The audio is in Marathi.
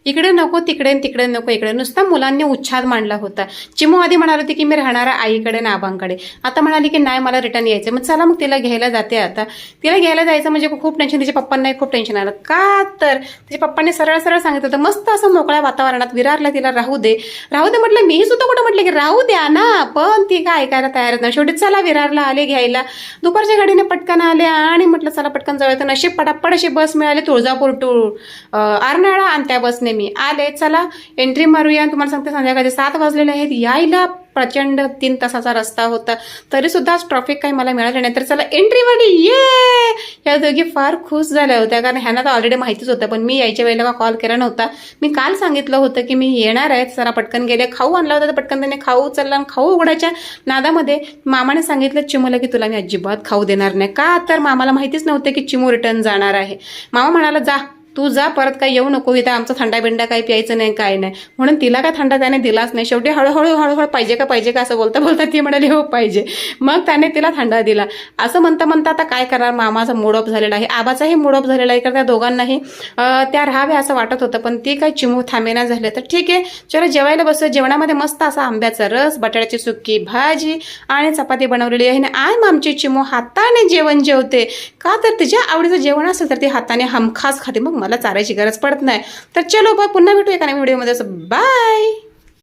इकडे नको तिकडे तिकडे नको इकडे, नुसता मुलांनी उच्छाद मांडला होता. चिमू आधी म्हणाली होती की मी राहणार आईकडे ना आबांकडे, आता म्हणाली की नाही मला रिटर्न यायचं. मग चला मग तिला घ्यायला जाते. आता तिला घ्यायला जायचं म्हणजे खूप टेन्शन, तिच्या पप्पांनाही खूप टेन्शन आलं. का तर तिच्या पप्पांनी सरळ सरळ सांगितलं होतं मस्त असं मोकळ्या वातावरणात विरारला तिला राहू दे. म्हटलं मी सुद्धा कुठं म्हटलं की राहू द्या ना, पण ती काय ऐकायला तयार नाही. शेवटी चला विरारला आले घ्यायला, दुपारच्या गाडीने पटकन आले आणि म्हटलं चला पटकन जाऊया. तर नशीब पटापट अशी बस मिळाली तुळजापूर टू आरनाळा, आणि त्या बसने मी आले. चला एंट्री मारूया. तुम्हाला सांगते संध्याकाळचे 7 वाजलेले आहेत. यायला प्रचंड 3 तासाचा रस्ता होता, तरी सुद्धा ट्रॉफिक काही मला मिळालं नाही. तर चला एंट्री मारली. ये या दोघी फार खुश झाल्या होत्या, कारण ह्यांना तर ऑलरेडी माहितीच होतं, पण मी यायच्या वेळेला कॉल केला नव्हता. मी काल सांगितलं होतं की मी येणार आहे. जरा पटकन गेले. खाऊ आणला होता तर पटकन त्याने खाऊ चालला. खाऊ उघडायच्या नादामध्ये मामाने सांगितलं चिमूला की तुला मी अजिबात खाऊ देणार नाही. का तर मामाला माहितीच नव्हतं की चिमू रिटर्न जाणार आहे. मामा म्हणाला जा तू जा, परत काही येऊ नको, इथं आमचा थंडा बिंडा काही प्यायचं नाही काय नाही. म्हणून तिला काय थंडा त्याने दिलाच नाही. शेवटी हळूहळू पाहिजे का असं बोलता बोलता ती म्हणाली हो पाहिजे. मग त्याने तिला थंडा दिला. असं म्हणता म्हणता आता काय करणार, मामाचा मूड ऑफ झालेला आहे, आबाचाही मूड ऑफ झालेला आहे, कारण त्या दोघांनाही त्या राहाव्या असं वाटत होतं, पण ती काय चिमू थांबेना झाले. तर ठीक आहे चला जेवायला बसू. जेवणामध्ये मस्त असा आंब्याचा रस, बटाट्याची सुकी भाजी आणि चपाती बनवलेली आहे. आणि आमची चिमू हाताने जेवण जेवते. का तर तिच्या आवडीचं जेवण असेल तर ती हाताने हमखास खाते, मग मला चारायची गरज पडत नाही. तर चलो पुन्हा भेटू एका नवीन व्हिडिओमध्ये. बाय.